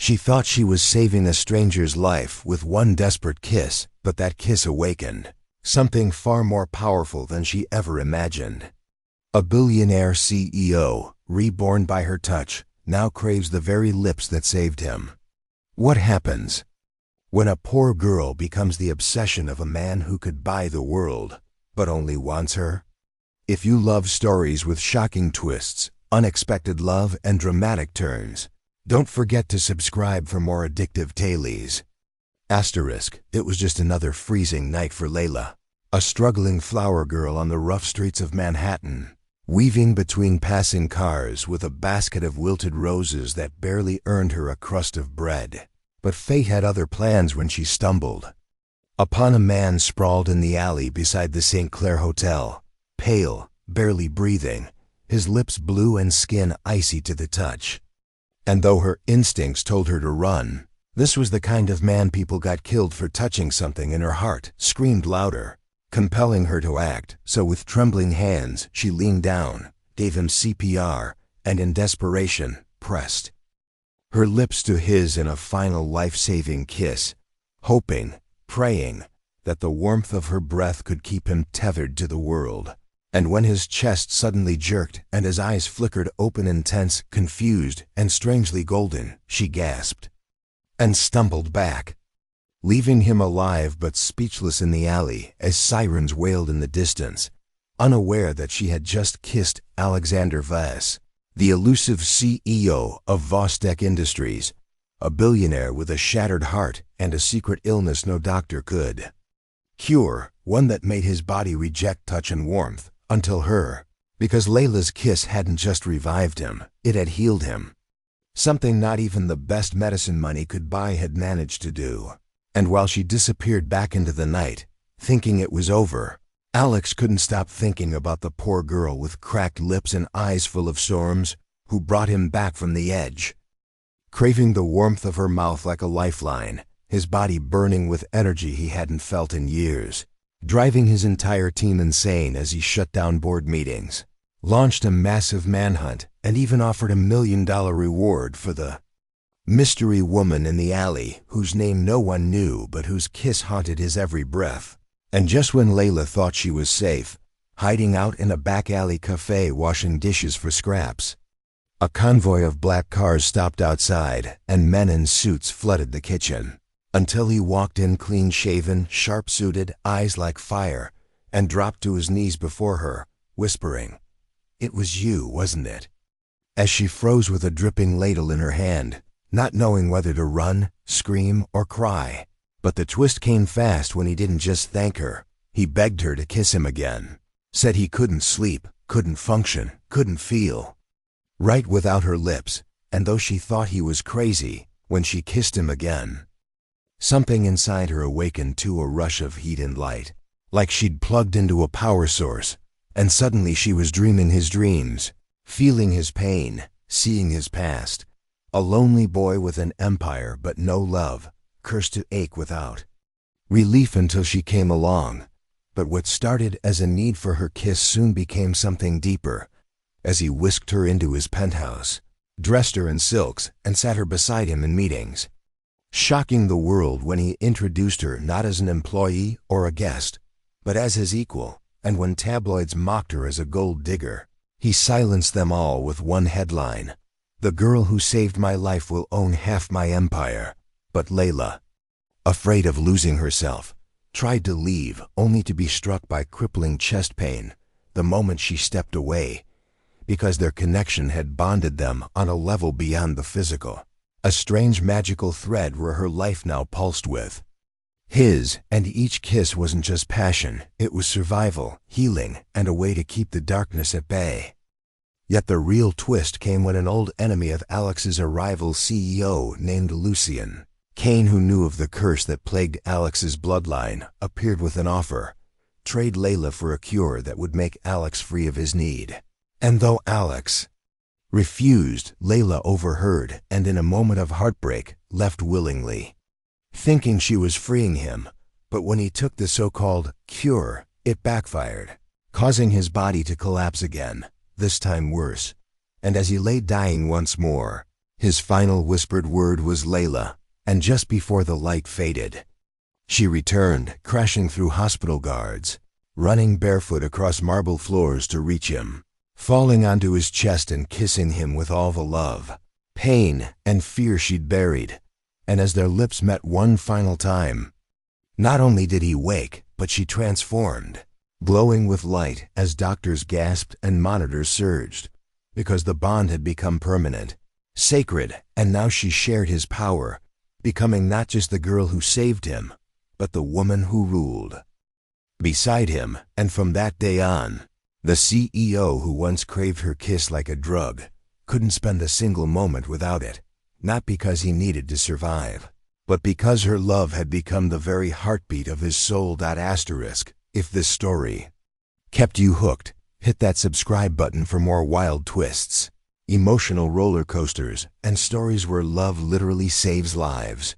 She thought she was saving a stranger's life with one desperate kiss, but that kiss awakened something far more powerful than she ever imagined. A billionaire CEO, reborn by her touch, now craves the very lips that saved him. What happens when a poor girl becomes the obsession of a man who could buy the world, but only wants her? If you love stories with shocking twists, unexpected love, and dramatic turns, don't forget to subscribe for more addictive tales. It was just another freezing night for Layla, a struggling flower girl on the rough streets of Manhattan, weaving between passing cars with a basket of wilted roses that barely earned her a crust of bread. But fate had other plans when she stumbled upon a man sprawled in the alley beside the St. Clair Hotel, pale, barely breathing, his lips blue and skin icy to the touch. And though her instincts told her to run, this was the kind of man people got killed for. Touching something in her heart screamed louder, compelling her to act. So with trembling hands, she leaned down, gave him CPR, and in desperation, pressed her lips to his in a final life-saving kiss, hoping, praying, that the warmth of her breath could keep him tethered to the world. And when his chest suddenly jerked and his eyes flickered open, intense, confused, and strangely golden, she gasped and stumbled back, leaving him alive but speechless in the alley as sirens wailed in the distance, unaware that she had just kissed Alexander Vass, the elusive CEO of Vostek Industries, a billionaire with a shattered heart and a secret illness no doctor could cure, one that made his body reject touch and warmth, until her, because Layla's kiss hadn't just revived him, it had healed him. Something not even the best medicine money could buy had managed to do. And while she disappeared back into the night, thinking it was over, Alex couldn't stop thinking about the poor girl with cracked lips and eyes full of storms, who brought him back from the edge. Craving the warmth of her mouth like a lifeline, his body burning with energy he hadn't felt in years, driving his entire team insane as he shut down board meetings, launched a massive manhunt, and even offered $1 million reward for the mystery woman in the alley whose name no one knew but whose kiss haunted his every breath. And just when Layla thought she was safe, hiding out in a back alley cafe washing dishes for scraps, a convoy of black cars stopped outside and men in suits flooded the kitchen, until he walked in clean-shaven, sharp-suited, eyes like fire, and dropped to his knees before her, whispering, "It was you, wasn't it?" As she froze with a dripping ladle in her hand, not knowing whether to run, scream, or cry. But the twist came fast when he didn't just thank her, he begged her to kiss him again, said he couldn't sleep, couldn't function, couldn't feel right without her lips, and though she thought he was crazy, when she kissed him again, something inside her awakened to a rush of heat and light, like she'd plugged into a power source, and suddenly she was dreaming his dreams, feeling his pain, seeing his past, a lonely boy with an empire but no love, cursed to ache without relief until she came along. But what started as a need for her kiss soon became something deeper, as he whisked her into his penthouse, dressed her in silks, and sat her beside him in meetings, shocking the world when he introduced her not as an employee or a guest, but as his equal. And when tabloids mocked her as a gold digger, he silenced them all with one headline: "The girl who saved my life will own half my empire." But Layla, afraid of losing herself, tried to leave, only to be struck by crippling chest pain the moment she stepped away, because their connection had bonded them on a level beyond the physical, a strange magical thread where her life now pulsed with his, and each kiss wasn't just passion, it was survival, healing, and a way to keep the darkness at bay. Yet the real twist came when an old enemy of Alex's arrival, CEO named Lucien Kane, who knew of the curse that plagued Alex's bloodline, appeared with an offer: trade Layla for a cure that would make Alex free of his need. And though Alex refused, Layla overheard and in a moment of heartbreak left willingly, thinking she was freeing him. But when he took the so-called cure, it backfired, causing his body to collapse again, this time worse. And as he lay dying once more, His final whispered word was Layla, and just before the light faded, she returned, crashing through hospital guards, running barefoot across marble floors to reach him, falling onto his chest and kissing him with all the love, pain, and fear she'd buried. And as their lips met one final time, not only did he wake, but she transformed, glowing with light as doctors gasped and monitors surged, because the bond had become permanent, sacred, and now she shared his power, becoming not just the girl who saved him, but the woman who ruled beside him. And from that day on, the CEO who once craved her kiss like a drug couldn't spend a single moment without it, not because he needed to survive, but because her love had become the very heartbeat of his soul. Asterisk. If this story kept you hooked, hit that subscribe button for more wild twists, emotional roller coasters, and stories where love literally saves lives.